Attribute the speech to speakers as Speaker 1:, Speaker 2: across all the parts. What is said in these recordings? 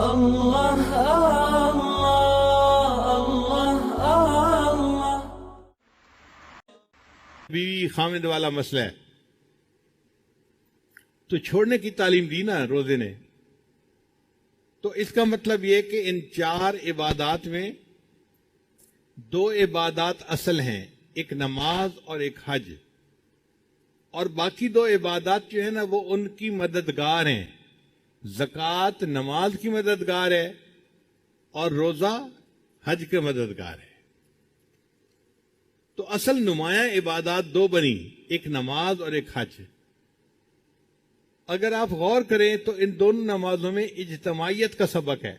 Speaker 1: اللہ اللہ اللہ اللہ۔
Speaker 2: بیوی خامد والا مسئلہ ہے تو چھوڑنے کی تعلیم دی نا روزے نے، تو اس کا مطلب یہ کہ ان 4 عبادات میں 2 عبادات اصل ہیں، ایک نماز اور ایک حج، اور باقی 2 عبادات جو ہے نا وہ ان کی مددگار ہیں۔ زکوٰۃ نماز کی مددگار ہے اور روزہ حج کے مددگار ہے۔ تو اصل نمایاں عبادات 2 بنی، ایک نماز اور ایک حج۔ اگر آپ غور کریں تو ان دونوں نمازوں میں اجتماعیت کا سبق ہے۔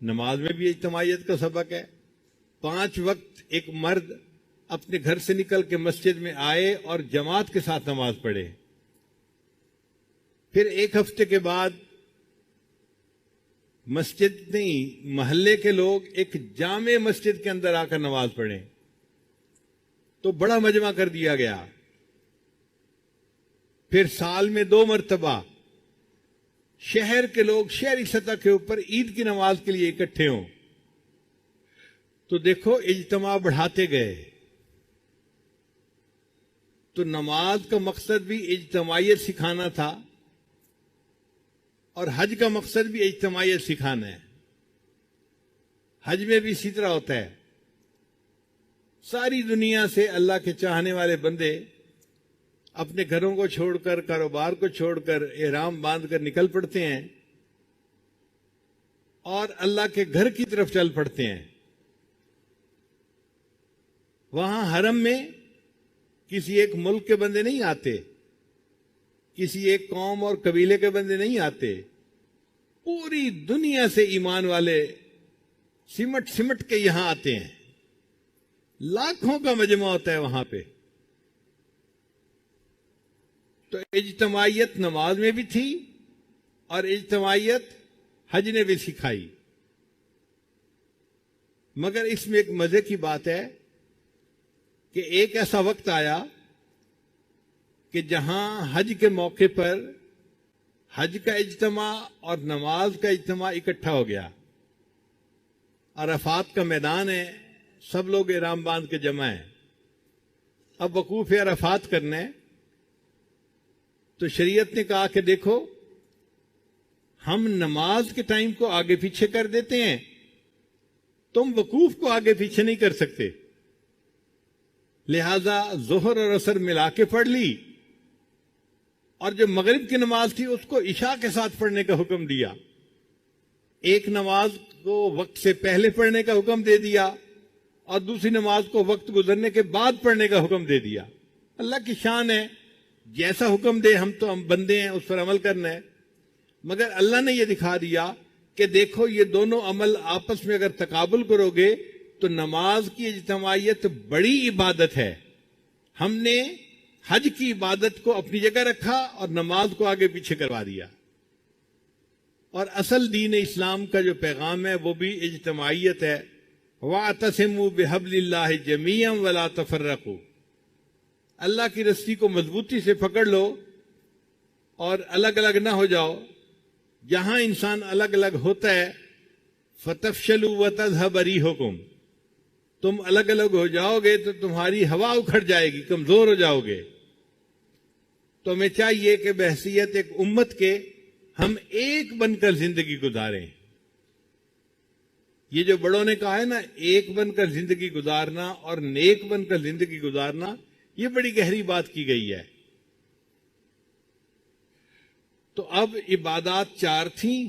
Speaker 2: نماز میں بھی اجتماعیت کا سبق ہے، 5 وقت ایک مرد اپنے گھر سے نکل کے مسجد میں آئے اور جماعت کے ساتھ نماز پڑھے، پھر 1 ہفتے کے بعد مسجد نہیں محلے کے لوگ ایک جامع مسجد کے اندر آ کر نماز پڑھیں، تو بڑا مجمع کر دیا گیا۔ پھر سال میں 2 مرتبہ شہر کے لوگ شہری سطح کے اوپر عید کی نماز کے لیے اکٹھے ہوں، تو دیکھو اجتماع بڑھاتے گئے۔ تو نماز کا مقصد بھی اجتماعیت سکھانا تھا اور حج کا مقصد بھی اجتماعیت سکھانا ہے۔ حج میں بھی اسی طرح ہوتا ہے، ساری دنیا سے اللہ کے چاہنے والے بندے اپنے گھروں کو چھوڑ کر، کاروبار کو چھوڑ کر، احرام باندھ کر نکل پڑتے ہیں اور اللہ کے گھر کی طرف چل پڑتے ہیں۔ وہاں حرم میں کسی ایک ملک کے بندے نہیں آتے، کسی ایک قوم اور قبیلے کے بندے نہیں آتے، پوری دنیا سے ایمان والے سمٹ سمٹ کے یہاں آتے ہیں، لاکھوں کا مجمع ہوتا ہے وہاں پہ۔ تو اجتماعیت نماز میں بھی تھی اور اجتماعیت حج نے بھی سکھائی، مگر اس میں ایک مزے کی بات ہے کہ ایک ایسا وقت آیا کہ جہاں حج کے موقع پر حج کا اجتماع اور نماز کا اجتماع اکٹھا ہو گیا۔ عرفات کا میدان ہے، سب لوگ احرام باندھ کے جمع ہیں، اب وقوف عرفات کرنا ہے۔ تو شریعت نے کہا کہ دیکھو ہم نماز کے ٹائم کو آگے پیچھے کر دیتے ہیں، تم وقوف کو آگے پیچھے نہیں کر سکتے، لہذا ظہر اور عصر ملا کے پڑھ لی، اور جو مغرب کی نماز تھی اس کو عشاء کے ساتھ پڑھنے کا حکم دیا، ایک نماز کو وقت سے پہلے پڑھنے کا حکم دے دیا اور دوسری نماز کو وقت گزرنے کے بعد پڑھنے کا حکم دے دیا۔ اللہ کی شان ہے، جیسا حکم دے ہم تو ہم بندے ہیں، اس پر عمل کرنا ہے، مگر اللہ نے یہ دکھا دیا کہ دیکھو یہ دونوں عمل آپس میں اگر تقابل کرو گے تو نماز کی اجتماعیت بڑی عبادت ہے۔ ہم نے حج کی عبادت کو اپنی جگہ رکھا اور نماز کو آگے پیچھے کروا دیا، اور اصل دین اسلام کا جو پیغام ہے وہ بھی اجتماعیت ہے۔ وَاعْتَصِمُوا بِحَبْلِ اللَّهِ جَمِيعًا وَلَا تَفَرَّقُوا، اللہ کی رسی کو مضبوطی سے پکڑ لو اور الگ الگ نہ ہو جاؤ۔ جہاں انسان الگ الگ ہوتا ہے فَتَفْشَلُوا وَتَذْهَبَ رِيحُكُمْ، تم الگ الگ ہو جاؤ گے تو تمہاری ہوا اکھڑ جائے گی، کمزور ہو جاؤ گے۔ تو ہمیں چاہیے کہ بحیثیت ایک امت کے ہم ایک بن کر زندگی گزاریں۔ یہ جو بڑوں نے کہا ہے نا ایک بن کر زندگی گزارنا اور نیک بن کر زندگی گزارنا، یہ بڑی گہری بات کی گئی ہے۔ تو اب عبادات 4 تھیں،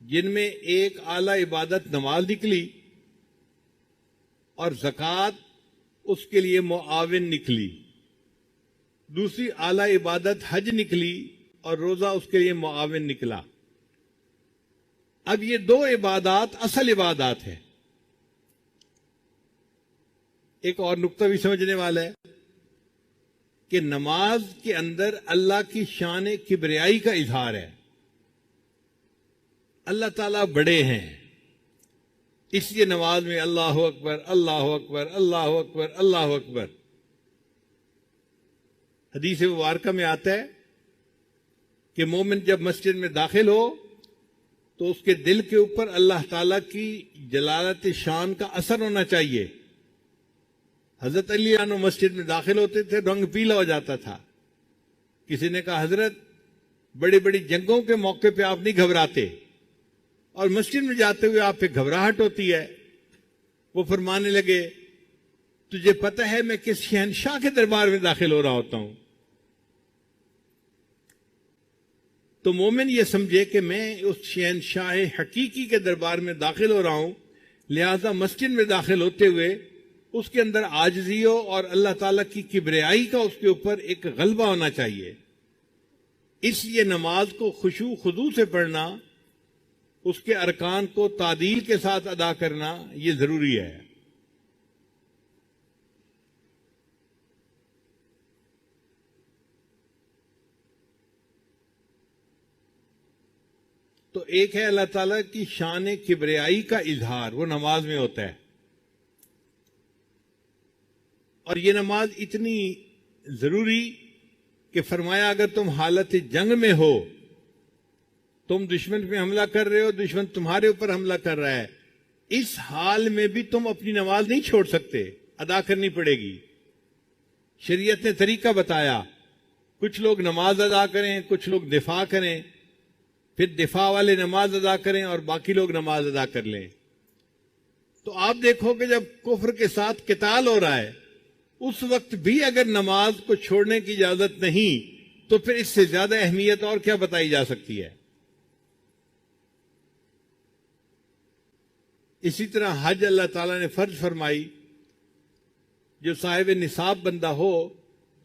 Speaker 2: جن میں ایک اعلی عبادت نماز نکلی اور زکوٰۃ اس کے لیے معاون نکلی، دوسری اعلی عبادت حج نکلی اور روزہ اس کے لیے معاون نکلا۔ اب یہ 2 عبادات اصل عبادات ہیں۔ ایک اور نقطہ بھی سمجھنے والا ہے کہ نماز کے اندر اللہ کی شان کبریائی کا اظہار ہے۔ اللہ تعالیٰ بڑے ہیں، اس لیے نماز میں اللہ اکبر اللہ اکبر اللہ اکبر اللہ اکبر۔ حدیث مبارکہ میں آتا ہے کہ مومن جب مسجد میں داخل ہو تو اس کے دل کے اوپر اللہ تعالیٰ کی جلالت شان کا اثر ہونا چاہیے۔ حضرت علی عنہ مسجد میں داخل ہوتے تھے، رنگ پیلا ہو جاتا تھا۔ کسی نے کہا حضرت بڑی بڑی جنگوں کے موقع پہ آپ نہیں گھبراتے اور مسجد میں جاتے ہوئے آپ پہ گھبراہٹ ہوتی ہے۔ وہ فرمانے لگے تجھے پتہ ہے میں کس شہنشاہ کے دربار میں داخل ہو رہا ہوتا ہوں؟ تو مومن یہ سمجھے کہ میں اس شہنشاہ حقیقی کے دربار میں داخل ہو رہا ہوں، لہذا مسجد میں داخل ہوتے ہوئے اس کے اندر عاجزی ہو اور اللہ تعالیٰ کی کبریائی کا اس کے اوپر ایک غلبہ ہونا چاہیے۔ اس لیے نماز کو خشوع خضوع سے پڑھنا، اس کے ارکان کو تعدیل کے ساتھ ادا کرنا یہ ضروری ہے۔ تو ایک ہے اللہ تعالیٰ کی شان کبریائی کا اظہار، وہ نماز میں ہوتا ہے، اور یہ نماز اتنی ضروری کہ فرمایا اگر تم حالت جنگ میں ہو، تم دشمن پہ حملہ کر رہے ہو، دشمن تمہارے اوپر حملہ کر رہا ہے، اس حال میں بھی تم اپنی نماز نہیں چھوڑ سکتے، ادا کرنی پڑے گی۔ شریعت نے طریقہ بتایا، کچھ لوگ نماز ادا کریں، کچھ لوگ دفاع کریں، پھر دفاع والے نماز ادا کریں اور باقی لوگ نماز ادا کر لیں۔ تو آپ دیکھو کہ جب کفر کے ساتھ قتال ہو رہا ہے، اس وقت بھی اگر نماز کو چھوڑنے کی اجازت نہیں تو پھر اس سے زیادہ اہمیت اور کیا بتائی جا سکتی ہے۔ اسی طرح حج اللہ تعالیٰ نے فرض فرمائی، جو صاحب نصاب بندہ ہو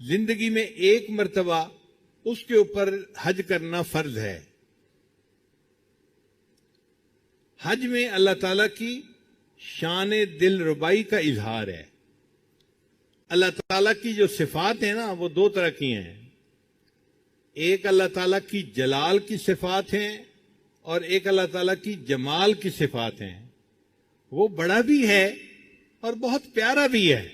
Speaker 2: زندگی میں ایک مرتبہ اس کے اوپر حج کرنا فرض ہے۔ حج میں اللہ تعالیٰ کی شان دل ربائی کا اظہار ہے۔ اللہ تعالیٰ کی جو صفات ہیں نا وہ دو طرح کی ہیں، ایک اللہ تعالیٰ کی جلال کی صفات ہیں اور ایک اللہ تعالیٰ کی جمال کی صفات ہیں۔ وہ بڑا بھی ہے اور بہت پیارا بھی ہے،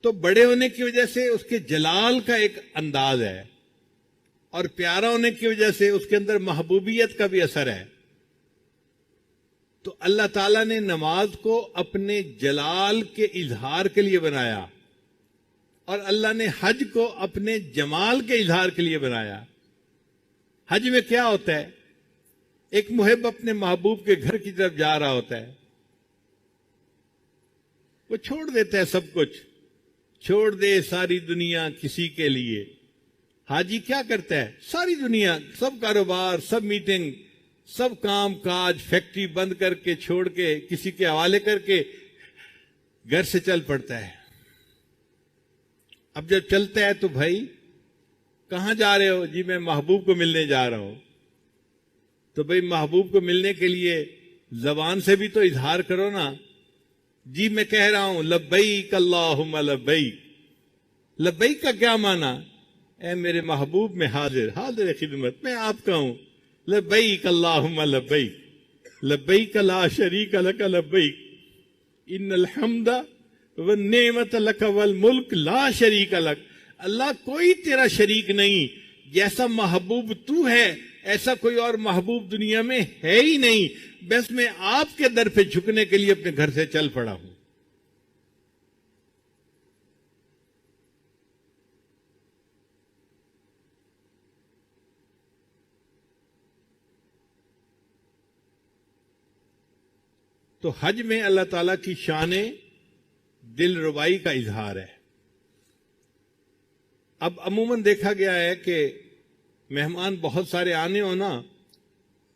Speaker 2: تو بڑے ہونے کی وجہ سے اس کے جلال کا ایک انداز ہے اور پیارا ہونے کی وجہ سے اس کے اندر محبوبیت کا بھی اثر ہے۔ تو اللہ تعالیٰ نے نماز کو اپنے جلال کے اظہار کے لیے بنایا اور اللہ نے حج کو اپنے جمال کے اظہار کے لیے بنایا۔ حج میں کیا ہوتا ہے؟ ایک محب اپنے محبوب کے گھر کی طرف جا رہا ہوتا ہے، وہ چھوڑ دیتا ہے سب کچھ، چھوڑ دے ساری دنیا کسی کے لیے۔ حاجی کیا کرتا ہے؟ ساری دنیا، سب کاروبار، سب میٹنگ، سب کام کاج، فیکٹری بند کر کے چھوڑ کے کسی کے حوالے کر کے گھر سے چل پڑتا ہے۔ اب جب چلتا ہے تو بھائی کہاں جا رہے ہو؟ جی میں محبوب کو ملنے جا رہا ہوں۔ تو بھائی محبوب کو ملنے کے لیے زبان سے بھی تو اظہار کرو نا، جی میں کہہ رہا ہوں لبیک اللہم لبیک۔ لبیک کا کیا معنی؟ اے میرے محبوب میں حاضر خدمت، میں آپ کا ہوں۔ لبیک اللہم لبیک، لبیک لا شریک لک لبیک، ان الحمد والنعمت لک والملک لا شریک لک۔ اللہ کوئی تیرا شریک نہیں، جیسا محبوب تو ہے ایسا کوئی اور محبوب دنیا میں ہے ہی نہیں، بس میں آپ کے در پہ جھکنے کے لیے اپنے گھر سے چل پڑا ہوں۔ تو حج میں اللہ تعالیٰ کی شان دل ربائی کا اظہار ہے۔ اب عموماً دیکھا گیا ہے کہ مہمان بہت سارے آنے ہو نا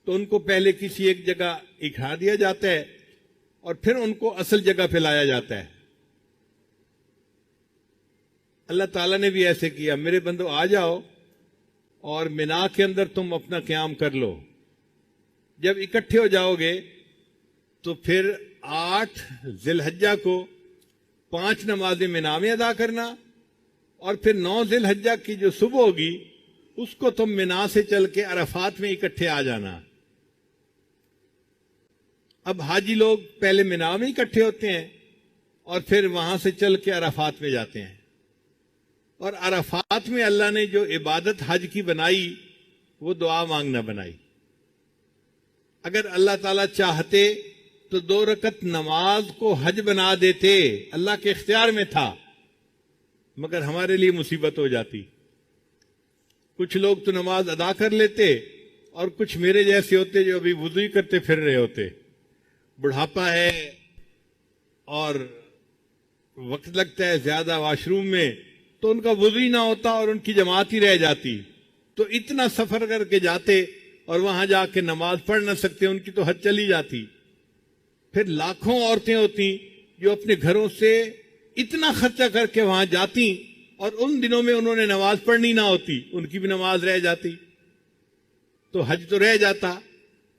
Speaker 2: تو ان کو پہلے کسی ایک جگہ اکٹھا دیا جاتا ہے اور پھر ان کو اصل جگہ پہ لایا جاتا ہے۔ اللہ تعالیٰ نے بھی ایسے کیا، میرے بندو آ جاؤ اور مینا کے اندر تم اپنا قیام کر لو۔ جب اکٹھے ہو جاؤ گے تو پھر 8 ذی الحجہ کو 5 نمازیں مینا میں ادا کرنا اور پھر 9 ذی الحجہ کی جو صبح ہوگی اس کو تم مینا سے چل کے عرفات میں اکٹھے آ جانا۔ اب حاجی لوگ پہلے مینا میں اکٹھے ہوتے ہیں اور پھر وہاں سے چل کے عرفات میں جاتے ہیں، اور عرفات میں اللہ نے جو عبادت حج کی بنائی وہ دعا مانگنا بنائی۔ اگر اللہ تعالیٰ چاہتے تو 2 رکعت نماز کو حج بنا دیتے، اللہ کے اختیار میں تھا، مگر ہمارے لیے مصیبت ہو جاتی۔ کچھ لوگ تو نماز ادا کر لیتے اور کچھ میرے جیسے ہوتے جو ابھی وضو ہی کرتے پھر رہے ہوتے، بڑھاپا ہے اور وقت لگتا ہے زیادہ واش روم میں، تو ان کا وضو ہی نہ ہوتا اور ان کی جماعت ہی رہ جاتی، تو اتنا سفر کر کے جاتے اور وہاں جا کے نماز پڑھ نہ سکتے، ان کی تو حد چلی جاتی۔ پھر لاکھوں عورتیں ہوتی جو اپنے گھروں سے اتنا خرچہ کر کے وہاں جاتی اور ان دنوں میں انہوں نے نماز پڑھنی نہ ہوتی، ان کی بھی نماز رہ جاتی، تو حج تو رہ جاتا۔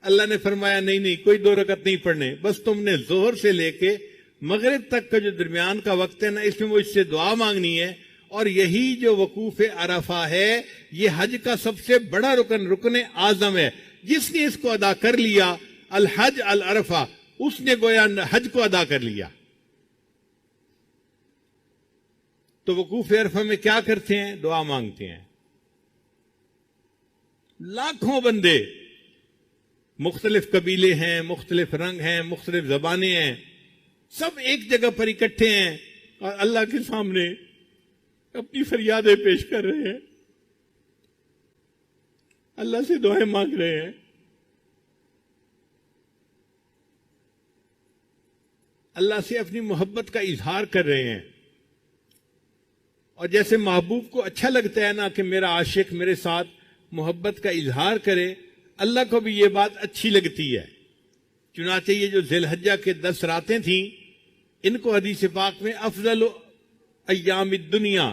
Speaker 2: اللہ نے فرمایا نہیں کوئی 2 رکعت نہیں پڑھنے، بس تم نے ظہر سے لے کے مغرب تک کا جو درمیان کا وقت ہے نا، اس میں وہ اس سے دعا مانگنی ہے، اور یہی جو وقوف عرفہ ہے یہ حج کا سب سے بڑا رکن اعظم ہے۔ جس نے اس کو ادا کر لیا، الحج العرفہ، اس نے گویا حج کو ادا کر لیا۔ تو وقوف عرفہ میں کیا کرتے ہیں؟ دعا مانگتے ہیں۔ لاکھوں بندے، مختلف قبیلے ہیں، مختلف رنگ ہیں، مختلف زبانیں ہیں، سب ایک جگہ پر اکٹھے ہیں اور اللہ کے سامنے اپنی فریادیں پیش کر رہے ہیں، اللہ سے دعائیں مانگ رہے ہیں، اللہ سے اپنی محبت کا اظہار کر رہے ہیں۔ اور جیسے محبوب کو اچھا لگتا ہے نا کہ میرا عاشق میرے ساتھ محبت کا اظہار کرے، اللہ کو بھی یہ بات اچھی لگتی ہے۔ چنانچہ یہ جو ذی الحجہ کے 10 راتیں تھیں، ان کو حدیث پاک میں افضل ایام الدنیا،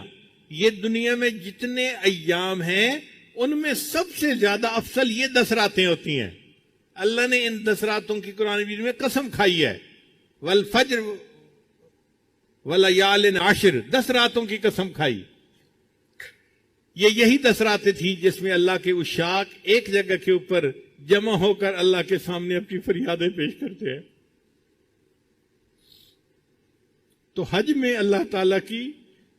Speaker 2: یہ دنیا میں جتنے ایام ہیں ان میں سب سے زیادہ افضل یہ 10 راتیں ہوتی ہیں۔ اللہ نے ان 10 راتوں کی قرآن مجید میں قسم کھائی ہے، والفجر ولیال عشر، 10 راتوں کی قسم کھائی۔ یہی 10 راتیں تھیں جس میں اللہ کے عشاق ایک جگہ کے اوپر جمع ہو کر اللہ کے سامنے اپنی فریادیں پیش کرتے ہیں۔ تو حج میں اللہ تعالیٰ کی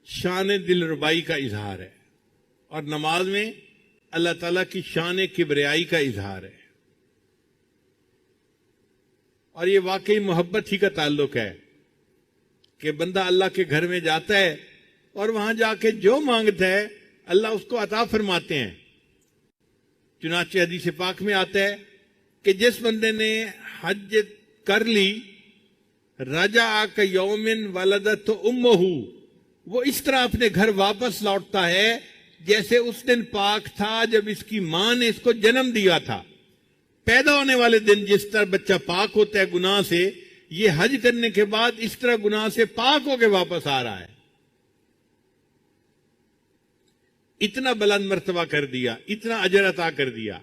Speaker 2: شان دل ربائی کا اظہار ہے، اور نماز میں اللہ تعالیٰ کی شان کبریائی کا اظہار ہے، اور یہ واقعی محبت ہی کا تعلق ہے کہ بندہ اللہ کے گھر میں جاتا ہے اور وہاں جا کے جو مانگتا ہے اللہ اس کو عطا فرماتے ہیں۔ چنانچہ حدیث پاک میں آتا ہے کہ جس بندے نے حج کر لی، رجع کیوم ولدت امہ، وہ اس طرح اپنے گھر واپس لوٹتا ہے جیسے اس دن پاک تھا جب اس کی ماں نے اس کو جنم دیا تھا۔ پیدا ہونے والے دن جس طرح بچہ پاک ہوتا ہے گناہ سے، یہ حج کرنے کے بعد اس طرح گناہ سے پاک ہو کے واپس آ رہا ہے۔ اتنا بلند مرتبہ کر دیا، اتنا اجر عطا کر دیا۔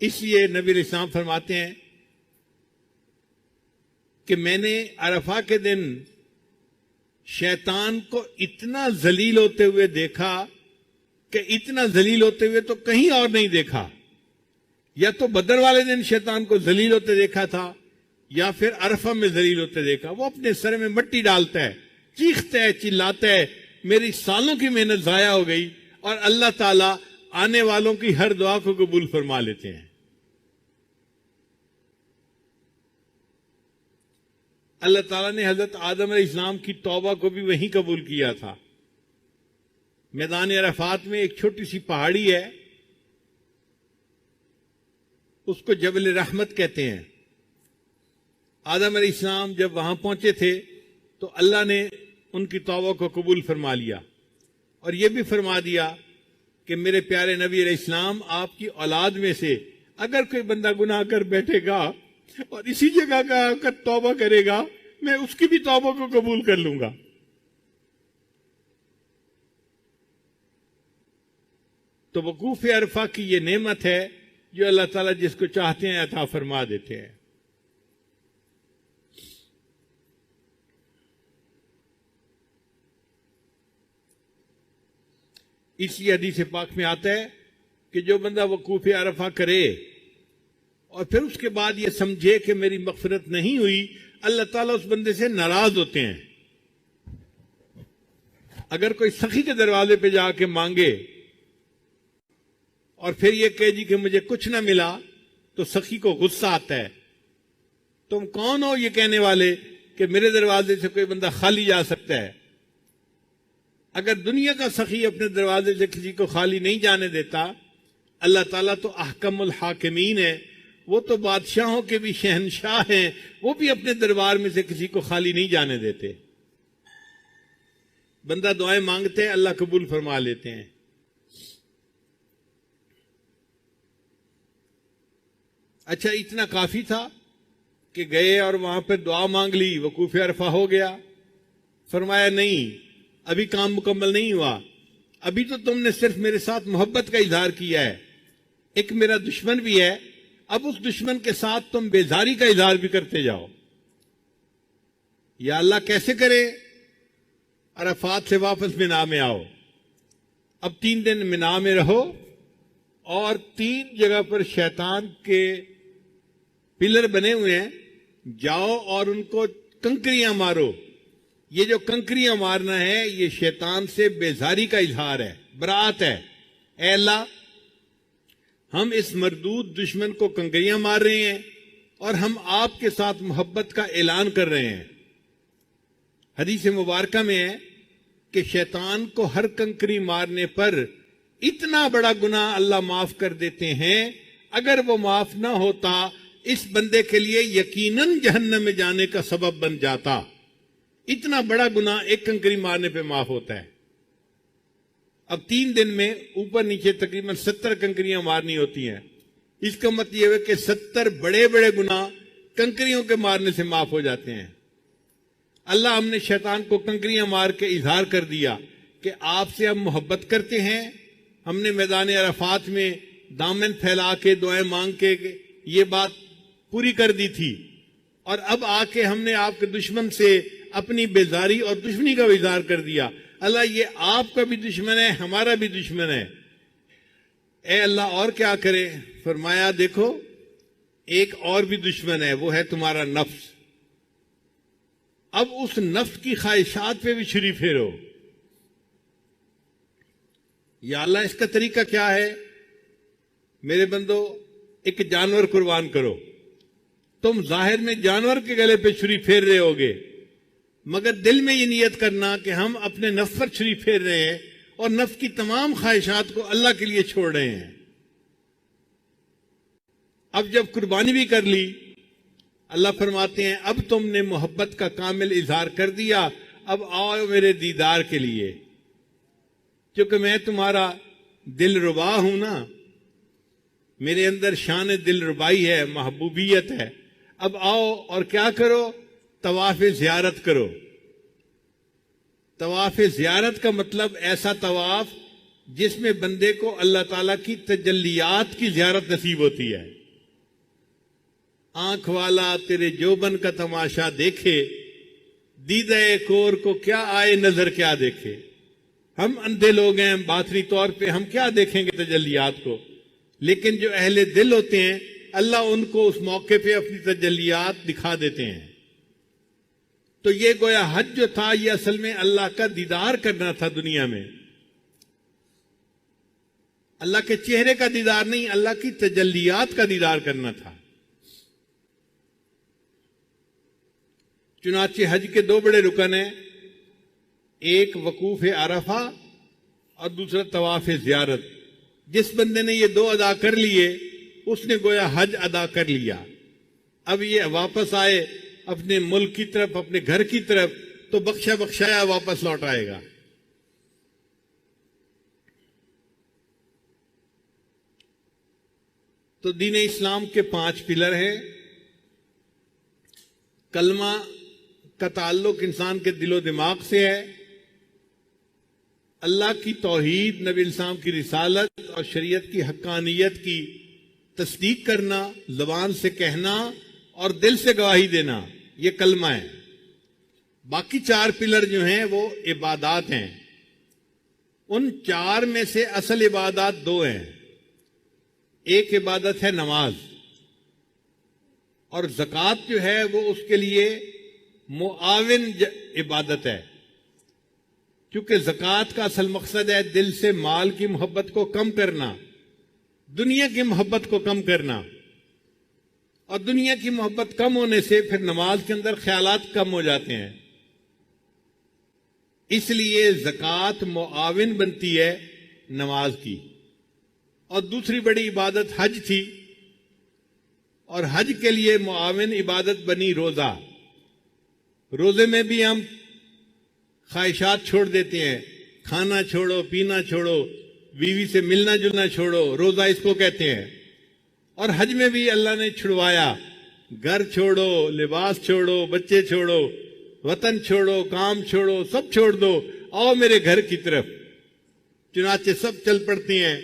Speaker 2: اس لیے نبی علیہ السلام فرماتے ہیں کہ میں نے عرفہ کے دن شیطان کو اتنا ذلیل ہوتے ہوئے دیکھا کہ اتنا ذلیل ہوتے ہوئے تو کہیں اور نہیں دیکھا۔ یا تو بدر والے دن شیطان کو ذلیل ہوتے دیکھا تھا، یا پھر عرفہ میں ذلیل ہوتے دیکھا۔ وہ اپنے سر میں مٹی ڈالتا ہے، چیختا ہے، چلاتا ہے، میری سالوں کی محنت ضائع ہو گئی، اور اللہ تعالیٰ آنے والوں کی ہر دعا کو قبول فرما لیتے ہیں۔ اللہ تعالیٰ نے حضرت آدم علیہ السلام کی توبہ کو بھی وہیں قبول کیا تھا۔ میدان عرفات میں ایک چھوٹی سی پہاڑی ہے، اس کو جبل رحمت کہتے ہیں۔ آدم علیہ السلام جب وہاں پہنچے تھے تو اللہ نے ان کی توبہ کو قبول فرما لیا، اور یہ بھی فرما دیا کہ میرے پیارے نبی علیہ السلام آپ کی اولاد میں سے اگر کوئی بندہ گناہ کر بیٹھے گا اور اسی جگہ کا آ کر توبہ کرے گا، میں اس کی بھی توبہ کو قبول کر لوں گا۔ تو وقوف عرفہ کی یہ نعمت ہے جو اللہ تعالیٰ جس کو چاہتے ہیں عطا فرما دیتے ہیں۔ اسی حدیث پاک میں آتا ہے کہ جو بندہ وقوف عرفہ کرے اور پھر اس کے بعد یہ سمجھے کہ میری مغفرت نہیں ہوئی، اللہ تعالیٰ اس بندے سے ناراض ہوتے ہیں۔ اگر کوئی سخی کے دروازے پہ جا کے مانگے اور پھر یہ کہے جی کہ مجھے کچھ نہ ملا، تو سخی کو غصہ آتا ہے، تم کون ہو یہ کہنے والے کہ میرے دروازے سے کوئی بندہ خالی جا سکتا ہے؟ اگر دنیا کا سخی اپنے دروازے سے کسی کو خالی نہیں جانے دیتا، اللہ تعالیٰ تو احکم الحاکمین ہے، وہ تو بادشاہوں کے بھی شہنشاہ ہیں، وہ بھی اپنے دربار میں سے کسی کو خالی نہیں جانے دیتے۔ بندہ دعائیں مانگتے ہیں، اللہ قبول فرما لیتے ہیں۔ اچھا، اتنا کافی تھا کہ گئے اور وہاں پہ دعا مانگ لی، وقوف عرفہ ہو گیا؟ فرمایا نہیں، ابھی کام مکمل نہیں ہوا، ابھی تو تم نے صرف میرے ساتھ محبت کا اظہار کیا ہے، ایک میرا دشمن بھی ہے، اب اس دشمن کے ساتھ تم بیزاری کا اظہار بھی کرتے جاؤ۔ یا اللہ کیسے کرے؟ عرفات سے واپس مینا میں آؤ، اب 3 دن مینا میں رہو، اور 3 جگہ پر شیطان کے پلر بنے ہوئے ہیں، جاؤ اور ان کو کنکریاں مارو۔ یہ جو کنکریاں مارنا ہے یہ شیطان سے بیزاری کا اظہار ہے، برات ہے۔ اے اللہ، ہم اس مردود دشمن کو کنکریاں مار رہے ہیں اور ہم آپ کے ساتھ محبت کا اعلان کر رہے ہیں۔ حدیث مبارکہ میں ہے کہ شیطان کو ہر کنکری مارنے پر اتنا بڑا گناہ اللہ معاف کر دیتے ہیں، اگر وہ معاف نہ ہوتا اس بندے کے لیے یقیناً جہنم میں جانے کا سبب بن جاتا۔ اتنا بڑا گناہ ایک کنکری مارنے پہ معاف ہوتا ہے۔ اب 3 دن میں اوپر نیچے تقریباً 70 کنکریاں مارنی ہوتی ہیں۔ اس کا مطلب یہ ہے کہ 70 بڑے بڑے گناہ کنکریوں کے مارنے سے معاف ہو جاتے ہیں۔ اللہ ہم نے شیطان کو کنکریاں مار کے اظہار کر دیا کہ آپ سے ہم محبت کرتے ہیں۔ ہم نے میدان عرفات میں دامن پھیلا کے دعائیں مانگ کے یہ بات پوری کر دی تھی، اور اب آ کے ہم نے آپ کے دشمن سے اپنی بیزاری اور دشمنی کا اظہار کر دیا۔ اللہ یہ آپ کا بھی دشمن ہے، ہمارا بھی دشمن ہے۔ اے اللہ اور کیا کرے؟ فرمایا دیکھو ایک اور بھی دشمن ہے، وہ ہے تمہارا نفس۔ اب اس نفس کی خواہشات پہ بھی چھری پھیرو۔ یا اللہ اس کا طریقہ کیا ہے؟ میرے بندو، ایک جانور قربان کرو۔ تم ظاہر میں جانور کے گلے پہ چھری پھیر رہے ہوگے، مگر دل میں یہ نیت کرنا کہ ہم اپنے نفس پر چھری پھیر رہے ہیں اور نفس کی تمام خواہشات کو اللہ کے لیے چھوڑ رہے ہیں۔ اب جب قربانی بھی کر لی، اللہ فرماتے ہیں اب تم نے محبت کا کامل اظہار کر دیا، اب آؤ میرے دیدار کے لیے، کیونکہ میں تمہارا دل ربا ہوں نا، میرے اندر شان دل ربائی ہے، محبوبیت ہے۔ اب آؤ اور کیا کرو؟ طواف زیارت کرو۔ طواف زیارت کا مطلب ایسا طواف جس میں بندے کو اللہ تعالیٰ کی تجلیات کی زیارت نصیب ہوتی ہے۔ آنکھ والا تیرے جوبن کا تماشا دیکھے، دیدہ کور کو کیا آئے نظر کیا دیکھے۔ ہم اندھے لوگ ہیں، باطنی طور پہ ہم کیا دیکھیں گے تجلیات کو، لیکن جو اہل دل ہوتے ہیں اللہ ان کو اس موقع پہ اپنی تجلیات دکھا دیتے ہیں۔ تو یہ گویا حج جو تھا یہ اصل میں اللہ کا دیدار کرنا تھا دنیا میں، اللہ کے چہرے کا دیدار نہیں، اللہ کی تجلیات کا دیدار کرنا تھا۔ چنانچہ حج کے 2 بڑے رکن ہیں، ایک وقوف عرفہ اور دوسرا طواف زیارت۔ جس بندے نے یہ 2 ادا کر لیے اس نے گویا حج ادا کر لیا۔ اب یہ واپس آئے اپنے ملک کی طرف، اپنے گھر کی طرف، تو بخشا بخشایا واپس لوٹ آئے گا۔ تو دین اسلام کے 5 پلر ہیں۔ کلمہ کا تعلق انسان کے دل و دماغ سے ہے، اللہ کی توحید، نبی اسلام کی رسالت اور شریعت کی حقانیت کی تصدیق کرنا، زبان سے کہنا اور دل سے گواہی دینا، یہ کلمہ ہے۔ باقی 4 پلر جو ہیں وہ عبادات ہیں۔ ان 4 میں سے اصل عبادات 2 ہیں۔ ایک عبادت ہے نماز، اور زکوٰۃ جو ہے وہ اس کے لیے معاون عبادت ہے، کیونکہ زکوٰۃ کا اصل مقصد ہے دل سے مال کی محبت کو کم کرنا، دنیا کی محبت کو کم کرنا۔ اور دنیا کی محبت کم ہونے سے پھر نماز کے اندر خیالات کم ہو جاتے ہیں. اس لیے زکوٰۃ معاون بنتی ہے نماز کی. اور دوسری بڑی عبادت حج تھی، اور حج کے لیے معاون عبادت بنی روزہ. روزے میں بھی ہم خواہشات چھوڑ دیتے ہیں، کھانا چھوڑو، پینا چھوڑو، بیوی سے ملنا جلنا چھوڑو، روزہ اس کو کہتے ہیں. اور حج میں بھی اللہ نے چھڑوایا، گھر چھوڑو، لباس چھوڑو، بچے چھوڑو، وطن چھوڑو، کام چھوڑو، سب چھوڑ دو، آؤ میرے گھر کی طرف. چنانچہ سب چل پڑتے ہیں.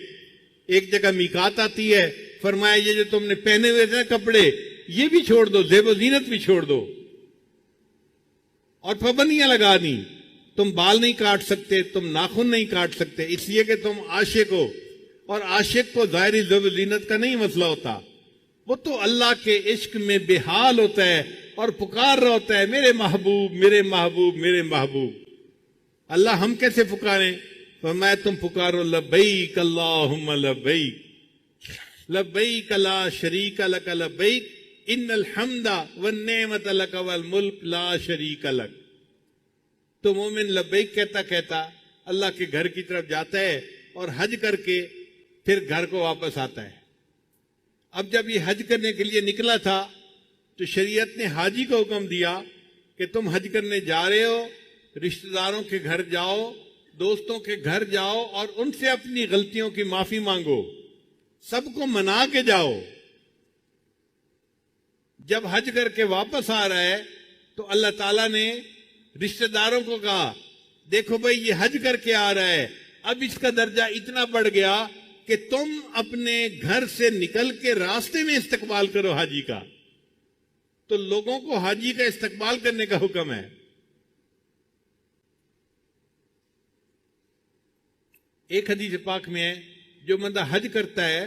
Speaker 2: ایک جگہ میقات آتی ہے، فرمایا یہ جو تم نے پہنے ہوئے تھے کپڑے یہ بھی چھوڑ دو، زیب و زینت بھی چھوڑ دو. اور پابندیاں لگا دی، تم بال نہیں کاٹ سکتے، تم ناخن نہیں کاٹ سکتے، اس لیے کہ تم عاشق ہو. اور عاشق کو ظاہری زیب و زینت کا نہیں مسئلہ ہوتا، وہ تو اللہ کے عشق میں بے حال ہوتا ہے اور پکار رہا ہوتا ہے، میرے محبوب میرے محبوب میرے محبوب. اللہ ہم کیسے پکاریں؟ فرمایا تم پکارو لبیک اللہم لبیک لبیک لا شریک لک لبیک ان الحمد والنعمت لک والملک لا شریک لک. تو مومن لبیک کہتا کہتا اللہ کے گھر کی طرف جاتا ہے اور حج کر کے پھر گھر کو واپس آتا ہے. اب جب یہ حج کرنے کے لیے نکلا تھا تو شریعت نے حاجی کو حکم دیا کہ تم حج کرنے جا رہے ہو، رشتہ داروں کے گھر جاؤ، دوستوں کے گھر جاؤ اور ان سے اپنی غلطیوں کی معافی مانگو، سب کو منا کے جاؤ. جب حج کر کے واپس آ رہا ہے تو اللہ تعالیٰ نے رشتہ داروں کو کہا دیکھو بھائی یہ حج کر کے آ رہا ہے، اب اس کا درجہ اتنا بڑھ گیا کہ تم اپنے گھر سے نکل کے راستے میں استقبال کرو حاجی کا. تو لوگوں کو حاجی کا استقبال کرنے کا حکم ہے. ایک حدیث پاک میں ہے جو بندہ حج کرتا ہے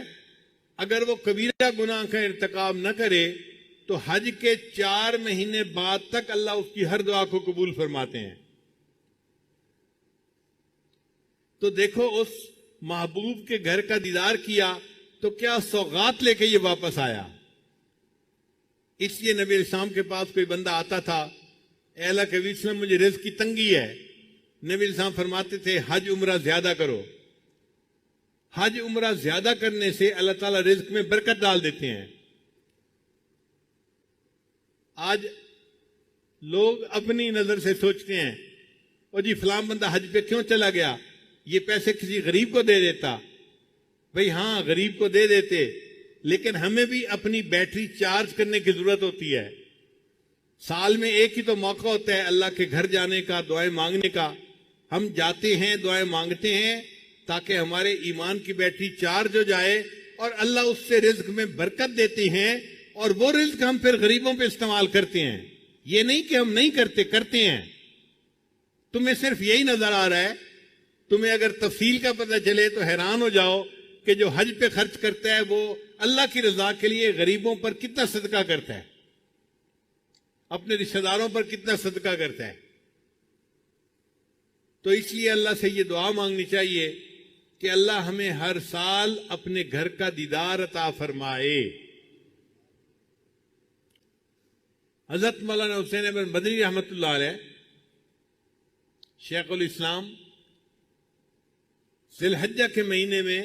Speaker 2: اگر وہ کبیرہ گناہ کا ارتکاب نہ کرے تو حج کے 4 مہینے بعد تک اللہ اس کی ہر دعا کو قبول فرماتے ہیں. تو دیکھو اس محبوب کے گھر کا دیدار کیا تو کیا سوغات لے کے یہ واپس آیا. اس لیے نبی اسلام کے پاس کوئی بندہ آتا تھا، اے اللہ کے وسلم مجھے رزق کی تنگی ہے. نبی اسلام فرماتے تھے حج عمرہ زیادہ کرو. حج عمرہ زیادہ کرنے سے اللہ تعالیٰ رزق میں برکت ڈال دیتے ہیں. آج لوگ اپنی نظر سے سوچتے ہیں اور جی فلاں بندہ حج پہ کیوں چلا گیا، یہ پیسے کسی غریب کو دے دیتا. بھئی ہاں غریب کو دے دیتے، لیکن ہمیں بھی اپنی بیٹری چارج کرنے کی ضرورت ہوتی ہے. سال میں ایک ہی تو موقع ہوتا ہے اللہ کے گھر جانے کا، دعائیں مانگنے کا. ہم جاتے ہیں، دعائیں مانگتے ہیں تاکہ ہمارے ایمان کی بیٹری چارج ہو جائے اور اللہ اس سے رزق میں برکت دیتے ہیں اور وہ رزق ہم پھر غریبوں پہ استعمال کرتے ہیں. یہ نہیں کہ ہم نہیں کرتے، کرتے ہیں. تمہیں صرف یہی نظر آ رہا ہے. تمہیں اگر تفصیل کا پتہ چلے تو حیران ہو جاؤ کہ جو حج پہ خرچ کرتا ہے وہ اللہ کی رضا کے لیے غریبوں پر کتنا صدقہ کرتا ہے، اپنے رشتہ داروں پر کتنا صدقہ کرتا ہے. تو اس لیے اللہ سے یہ دعا مانگنی چاہیے کہ اللہ ہمیں ہر سال اپنے گھر کا دیدار عطا فرمائے. حضرت مولانا حسین احمد مدنی رحمۃ اللہ علیہ شیخ الاسلام ذی الحجہ کے مہینے میں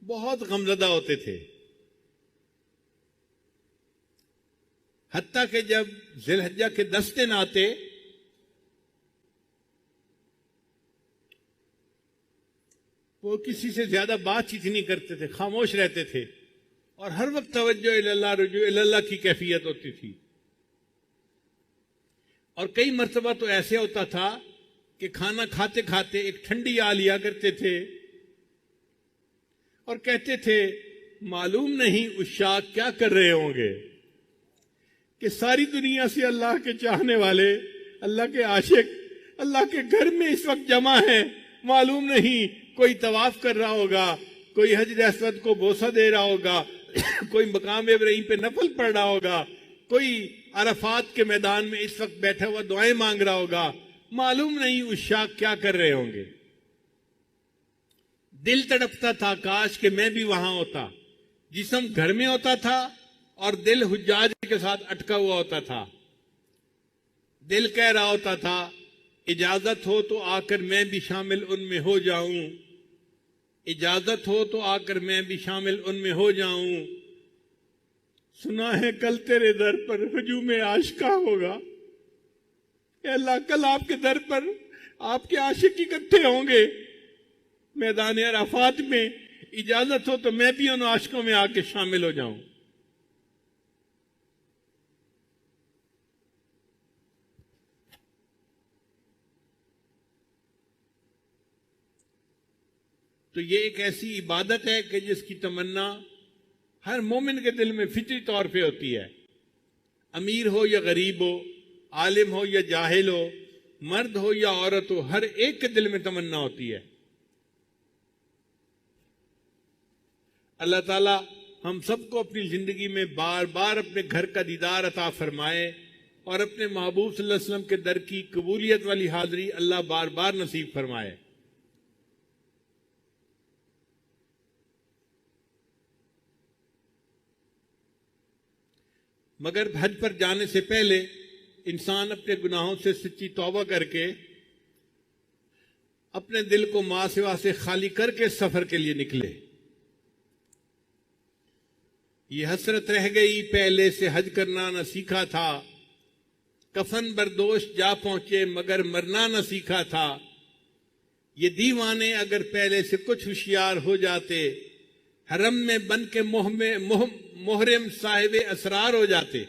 Speaker 2: بہت غمزدہ ہوتے تھے. حتیٰ کہ جب ذی الحجہ کے 10 دن آتے وہ کسی سے زیادہ بات چیت نہیں کرتے تھے، خاموش رہتے تھے اور ہر وقت توجہ اللہ رجوع اللہ کی کیفیت ہوتی تھی. اور کئی مرتبہ تو ایسے ہوتا تھا کہ کھانا کھاتے کھاتے ایک ٹھنڈی آ لیا کرتے تھے اور کہتے تھے معلوم نہیں عشاق کیا کر رہے ہوں گے کہ ساری دنیا سے اللہ کے چاہنے والے، اللہ کے عاشق اللہ کے گھر میں اس وقت جمع ہیں. معلوم نہیں کوئی طواف کر رہا ہوگا، کوئی حجر اسود کو بوسہ دے رہا ہوگا، کوئی مقام ابراہیم پہ نفل پڑھ رہا ہوگا، کوئی عرفات کے میدان میں اس وقت بیٹھا ہوا دعائیں مانگ رہا ہوگا. معلوم نہیں عشاق کیا کر رہے ہوں گے. دل تڑپتا تھا کاش کہ میں بھی وہاں ہوتا. جسم گھر میں ہوتا تھا اور دل حجاج کے ساتھ اٹکا ہوا ہوتا تھا. دل کہہ رہا ہوتا تھا اجازت ہو تو آ کر میں بھی شامل ان میں ہو جاؤں، اجازت ہو تو آ کر میں بھی شامل ان میں ہو جاؤں. سنا ہے کل تیرے در پر ہجوم عاشقاں ہوگا. اے اللہ کل آپ کے در پر آپ کے عاشق اکٹھے ہوں گے میدان عرفات میں. اجازت ہو تو میں بھی ان عاشقوں میں آ کے شامل ہو جاؤں. تو یہ ایک ایسی عبادت ہے کہ جس کی تمنا ہر مومن کے دل میں فطری طور پہ ہوتی ہے. امیر ہو یا غریب ہو، عالم ہو یا جاہل ہو، مرد ہو یا عورت ہو، ہر ایک کے دل میں تمنا ہوتی ہے. اللہ تعالی ہم سب کو اپنی زندگی میں بار بار اپنے گھر کا دیدار عطا فرمائے اور اپنے محبوب صلی اللہ علیہ وسلم کے در کی قبولیت والی حاضری اللہ بار بار نصیب فرمائے. مگر حج پر جانے سے پہلے انسان اپنے گناہوں سے سچی توبہ کر کے اپنے دل کو ماں سوا سے خالی کر کے سفر کے لیے نکلے. یہ حسرت رہ گئی پہلے سے حج کرنا نہ سیکھا تھا، کفن بردوش جا پہنچے مگر مرنا نہ سیکھا تھا. یہ دیوانے اگر پہلے سے کچھ ہوشیار ہو جاتے، حرم میں بن کے محرم صاحب اسرار ہو جاتے.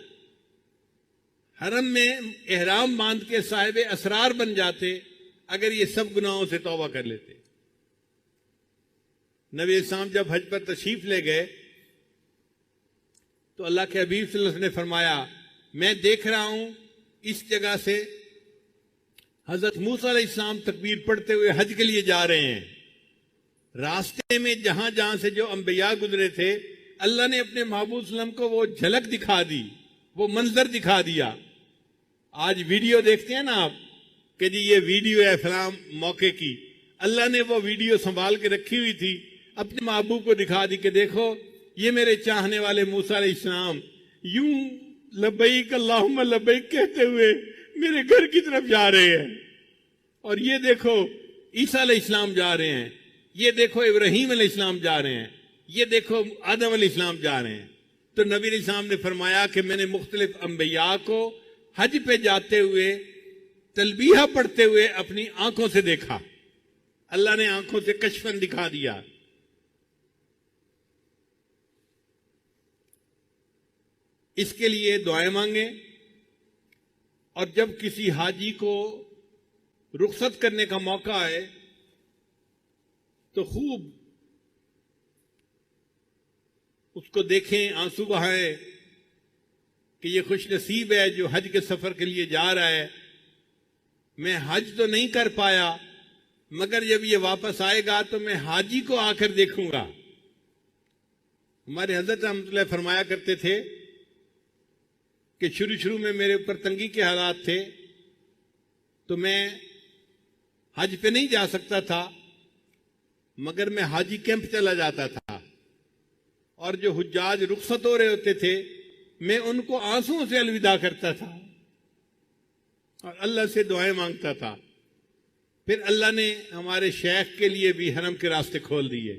Speaker 2: حرم میں احرام باندھ کے صاحب اسرار بن جاتے اگر یہ سب گناہوں سے توبہ کر لیتے. نبی اسلام جب حج پر تشریف لے گئے تو اللہ کے حبیب صلی اللہ علیہ وسلم نے فرمایا میں دیکھ رہا ہوں اس جگہ سے حضرت موسیٰ علیہ السلام تکبیر پڑھتے ہوئے حج کے لیے جا رہے ہیں. راستے میں جہاں جہاں سے جو انبیاء گزرے تھے اللہ نے اپنے محبوب صلی اللہ علیہ وسلم کو وہ جھلک دکھا دی، وہ منظر دکھا دیا. آج ویڈیو دیکھتے ہیں نا آپ کہ جی یہ ویڈیو ہے فلاں موقع کی، اللہ نے وہ ویڈیو سنبھال کے رکھی ہوئی تھی، اپنے محبوب کو دکھا دی کہ دیکھو یہ میرے چاہنے والے موسیٰ علیہ السلام یوں لبیک اللہم لبیک کہتے ہوئے میرے گھر کی طرف جا رہے ہیں. اور یہ دیکھو عیسیٰ علیہ السلام جا رہے ہیں، یہ دیکھو ابراہیم علیہ السلام جا رہے ہیں، یہ دیکھو آدم علیہ السلام جا رہے ہیں. تو نبی علیہ السلام نے فرمایا کہ میں نے مختلف انبیاء کو حج پہ جاتے ہوئے تلبیہ پڑھتے ہوئے اپنی آنکھوں سے دیکھا. اللہ نے آنکھوں سے کشفن دکھا دیا. اس کے لیے دعائیں مانگیں، اور جب کسی حاجی کو رخصت کرنے کا موقع آئے تو خوب اس کو دیکھیں، آنسو بہائیں کہ یہ خوش نصیب ہے جو حج کے سفر کے لیے جا رہا ہے. میں حج تو نہیں کر پایا مگر جب یہ واپس آئے گا تو میں حاجی کو آ کر دیکھوں گا. ہمارے حضرت رحمۃ اللہ فرمایا کرتے تھے کہ شروع میں میرے اوپر تنگی کے حالات تھے تو میں حج پہ نہیں جا سکتا تھا مگر میں حاجی کیمپ چلا جاتا تھا، اور جو حجاج رخصت ہو رہے ہوتے تھے میں ان کو آنسوؤں سے الوداع کرتا تھا اور اللہ سے دعائیں مانگتا تھا. پھر اللہ نے ہمارے شیخ کے لیے بھی حرم کے راستے کھول دیے.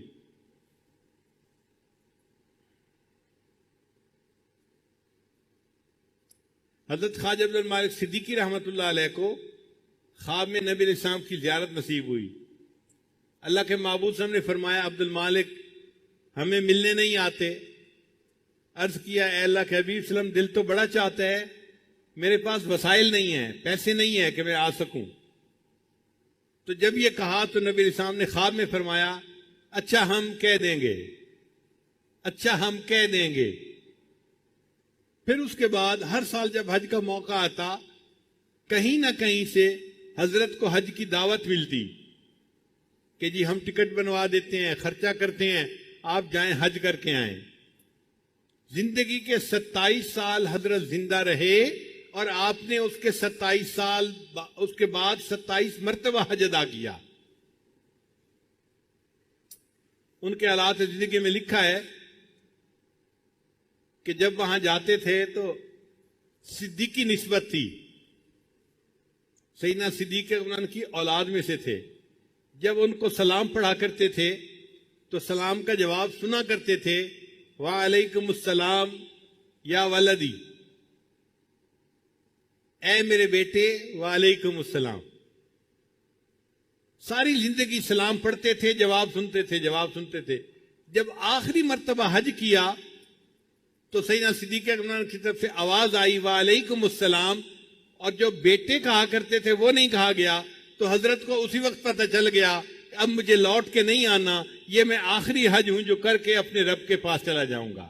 Speaker 2: حضرت خواجہ عبد المالک صدیقی رحمۃ اللہ علیہ کو خواب میں نبی علیہ السلام کی زیارت نصیب ہوئی. اللہ کے محبوب صلی اللہ علیہ وسلم نے فرمایا عبد المالک ہمیں ملنے نہیں آتے. عرض کیا اے اللہ کے حبیب صلی اللہ علیہ وسلم دل تو بڑا چاہتا ہے، میرے پاس وسائل نہیں ہیں، پیسے نہیں ہیں کہ میں آ سکوں. تو جب یہ کہا تو نبی علیہ السلام نے خواب میں فرمایا اچھا ہم کہہ دیں گے، اچھا ہم کہہ دیں گے. پھر اس کے بعد ہر سال جب حج کا موقع آتا کہیں نہ کہیں سے حضرت کو حج کی دعوت ملتی کہ جی ہم ٹکٹ بنوا دیتے ہیں، خرچہ کرتے ہیں، آپ جائیں حج کر کے آئیں. زندگی کے 27 سال حضرت زندہ رہے اور آپ نے اس کے 27 سال اس کے بعد 27 مرتبہ حج ادا کیا. ان کے حالات زندگی میں لکھا ہے کہ جب وہاں جاتے تھے تو صدیقی نسبت تھی، سیدنا صدیق اکبر کی اولاد میں سے تھے. جب ان کو سلام پڑھا کرتے تھے تو سلام کا جواب سنا کرتے تھے، وعلیکم السلام یا ولدی، اے میرے بیٹے وعلیکم السلام. ساری زندگی سلام پڑھتے تھے، جواب سنتے تھے، جواب سنتے تھے. جب آخری مرتبہ حج کیا تو سیدنا صدیق اکبر کی طرف سے آواز آئی وعلیکم السلام، اور جو بیٹے کہا کرتے تھے وہ نہیں کہا گیا. تو حضرت کو اسی وقت پتہ چل گیا کہ اب مجھے لوٹ کے نہیں آنا، یہ میں آخری حج ہوں جو کر کے اپنے رب کے پاس چلا جاؤں گا.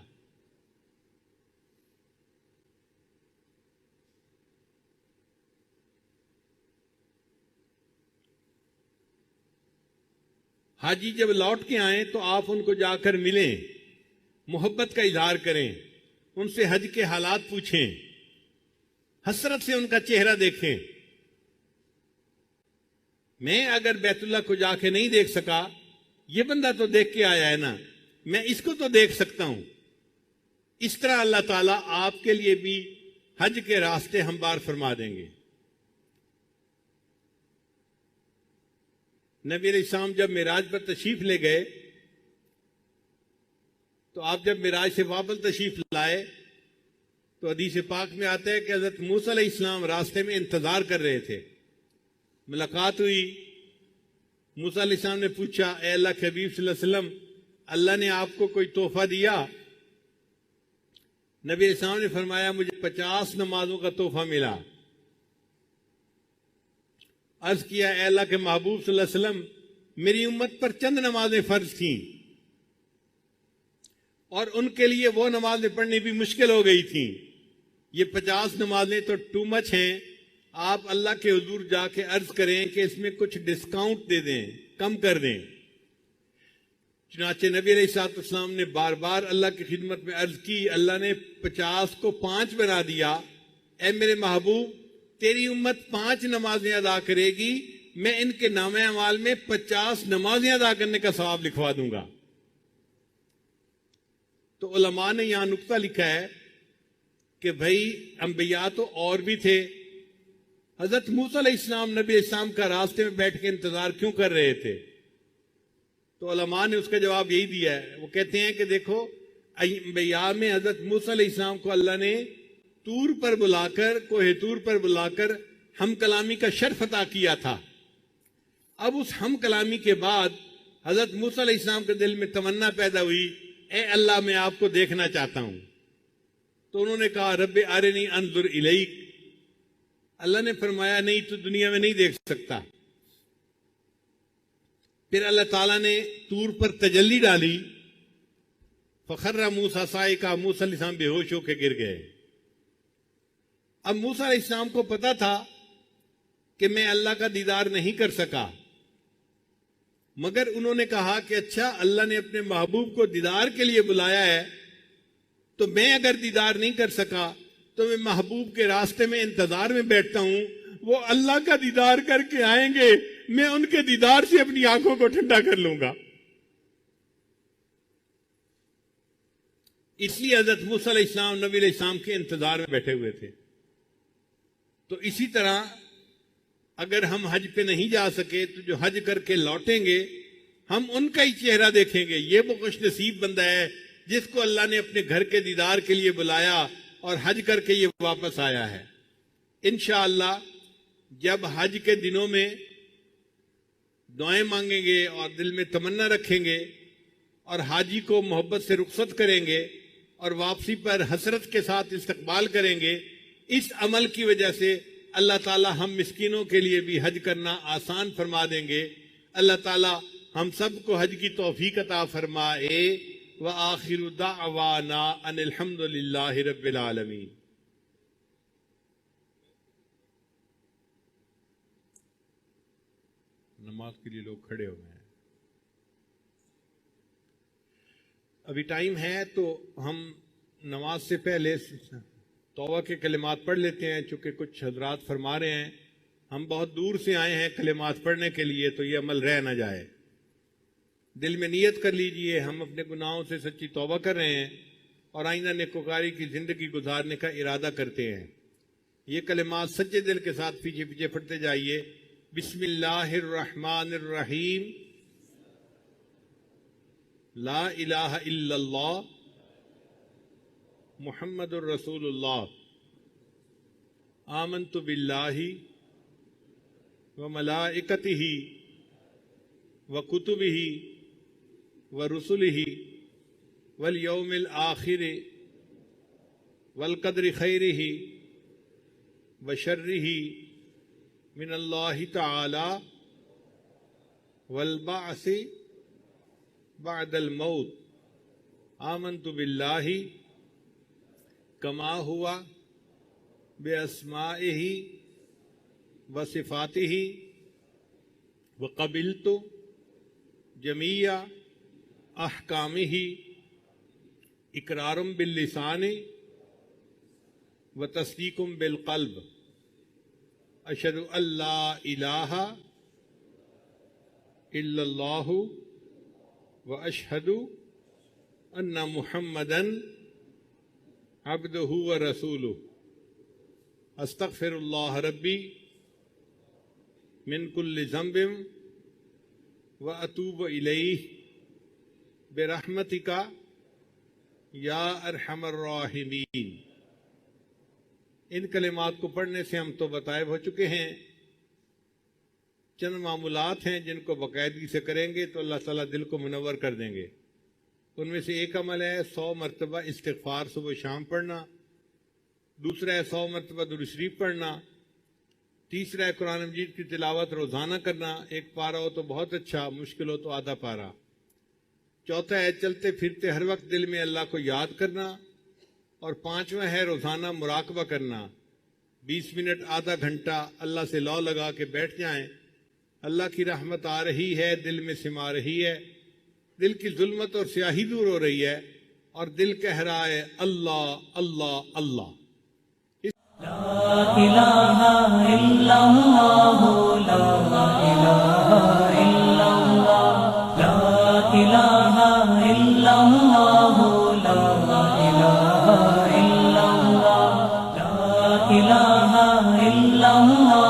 Speaker 2: حاجی جب لوٹ کے آئیں تو آپ ان کو جا کر ملیں، محبت کا اظہار کریں، ان سے حج کے حالات پوچھیں، حسرت سے ان کا چہرہ دیکھیں. میں اگر بیت اللہ کو جا کے نہیں دیکھ سکا، یہ بندہ تو دیکھ کے آیا ہے نا، میں اس کو تو دیکھ سکتا ہوں. اس طرح اللہ تعالیٰ آپ کے لیے بھی حج کے راستے ہموار فرما دیں گے. نبی علیہ السلام جب معراج پر تشریف لے گئے تو آپ جب معراج سے واپس تشریف لائے تو حدیث پاک میں آتا ہے کہ حضرت موسیٰ علیہ السلام راستے میں انتظار کر رہے تھے. ملاقات ہوئی، موسیٰ علیہ السلام نے پوچھا، اے اللہ کے حبیب صلی اللہ علیہ وسلم، اللہ نے آپ کو کوئی تحفہ دیا؟ نبی علیہ السلام نے فرمایا مجھے 50 نمازوں کا تحفہ ملا. عرض کیا، اے اللہ کے محبوب صلی اللہ علیہ وسلم، میری امت پر چند نمازیں فرض تھیں اور ان کے لیے وہ نمازیں پڑھنی بھی مشکل ہو گئی تھیں. یہ 50 نمازیں تو ٹو مچ ہیں، آپ اللہ کے حضور جا کے عرض کریں کہ اس میں کچھ ڈسکاؤنٹ دے دیں، کم کر دیں. چنانچہ نبی علیہ السلام نے بار بار اللہ کی خدمت میں عرض کی، اللہ نے 50 کو 5 بنا دیا. اے میرے محبوب، تیری امت 5 نمازیں ادا کرے گی، میں ان کے نامہ اعمال میں 50 نمازیں ادا کرنے کا ثواب لکھوا دوں گا. تو علماء نے یہاں نقطہ لکھا ہے کہ بھائی انبیاء تو اور بھی تھے، حضرت موسیٰ علیہ السلام نبی علیہ السلام کا راستے میں بیٹھ کے انتظار کیوں کر رہے تھے؟ تو علماء نے اس کا جواب یہی دیا ہے. وہ کہتے ہیں کہ دیکھو، انبیاء میں حضرت موسیٰ علیہ السلام کو اللہ نے طور پر بلا کر، کوہ طور پر بلا کر ہم کلامی کا شرف عطا کیا تھا. اب اس ہم کلامی کے بعد حضرت موسیٰ علیہ السلام کے دل میں تمنا پیدا ہوئی، اے اللہ میں آپ کو دیکھنا چاہتا ہوں. تو انہوں نے کہا رب ارنی انظر الیک. اللہ نے فرمایا نہیں، تو دنیا میں نہیں دیکھ سکتا. پھر اللہ تعالیٰ نے طور پر تجلی ڈالی، فخر موسیٰ صاعقہ، موسیٰ علیہ السلام بے ہوش ہو کے گر گئے. اب موسیٰ علیہ السلام کو پتا تھا کہ میں اللہ کا دیدار نہیں کر سکا، مگر انہوں نے کہا کہ اچھا اللہ نے اپنے محبوب کو دیدار کے لیے بلایا ہے، تو میں اگر دیدار نہیں کر سکا تو میں محبوب کے راستے میں انتظار میں بیٹھتا ہوں، وہ اللہ کا دیدار کر کے آئیں گے، میں ان کے دیدار سے اپنی آنکھوں کو ٹھنڈا کر لوں گا. اس لیے حضرت موسیٰ علیہ السلام نبی علیہ السلام کے انتظار میں بیٹھے ہوئے تھے. تو اسی طرح اگر ہم حج پہ نہیں جا سکے تو جو حج کر کے لوٹیں گے ہم ان کا ہی چہرہ دیکھیں گے. یہ وہ خوش نصیب بندہ ہے جس کو اللہ نے اپنے گھر کے دیدار کے لیے بلایا اور حج کر کے یہ واپس آیا ہے. انشاءاللہ جب حج کے دنوں میں دعائیں مانگیں گے اور دل میں تمنا رکھیں گے اور حاجی کو محبت سے رخصت کریں گے اور واپسی پر حسرت کے ساتھ استقبال کریں گے، اس عمل کی وجہ سے اللہ تعالی ہم مسکینوں کے لیے بھی حج کرنا آسان فرما دیں گے. اللہ تعالی ہم سب کو حج کی توفیق عطا فرمائے. وآخر دعوانا ان الحمد للہ رب العالمین. نماز کے لیے لوگ کھڑے ہو گئے ہیں. ابھی ٹائم ہے تو ہم نماز سے پہلے توبہ کے کلمات پڑھ لیتے ہیں، چونکہ کچھ حضرات فرما رہے ہیں ہم بہت دور سے آئے ہیں کلمات پڑھنے کے لیے، تو یہ عمل رہ نہ جائے. دل میں نیت کر لیجئے ہم اپنے گناہوں سے سچی توبہ کر رہے ہیں اور آئندہ نیکوکاری کی زندگی گزارنے کا ارادہ کرتے ہیں۔ یہ کلمات سچے دل کے ساتھ پیچھے پیچھے پڑھتے جائیے۔ بسم اللہ الرحمن الرحیم، لا الہ الا اللہ محمد الرسول اللہ، آمنت باللہ وملائکتہ وکتبہ ورسلہ والیوم الآخر والقدر خیرہ وشرہ من اللہ تعالی والبعث بعد الموت، آمنت باللہ کما ہوا باسمائہ وصفاتہ وقبلت جمیع احکامہ اقرار باللسان وتصدیق بالقلب، اشہد ان لا الہ الا اللہ واشہد ان محمدً عبدہ ورسولہ، استغفر اللہ ربی من کل ذنب واتوب الیہ برحمتک یا ارحم الراحمین۔ ان کلمات کو پڑھنے سے ہم تو بتائب ہو چکے ہیں، چند معمولات ہیں جن کو باقاعدگی سے کریں گے تو اللہ تعالیٰ دل کو منور کر دیں گے۔ ان میں سے ایک عمل ہے 100 مرتبہ استغفار صبح و شام پڑھنا، دوسرا ہے 100 مرتبہ درود شریف پڑھنا، تیسرا ہے قرآن مجید کی تلاوت روزانہ کرنا، ایک پارہ ہو تو بہت اچھا، مشکل ہو تو آدھا پارہ، چوتھا ہے چلتے پھرتے ہر وقت دل میں اللہ کو یاد کرنا، اور پانچواں ہے روزانہ مراقبہ کرنا، 20 منٹ آدھا گھنٹہ اللہ سے لو لگا کے بیٹھ جائیں۔ اللہ کی رحمت آ رہی ہے، دل میں سما رہی ہے، دل کی ظلمت اور سیاہی دور ہو رہی ہے، اور دل کہہ رہا ہے اللہ اللہ اللہ۔
Speaker 1: لا الہ الا اللہ، لا الہ الا اللہ، لا الہ الا اللہ، لا الہ الا اللہ، لا الہ الا اللہ۔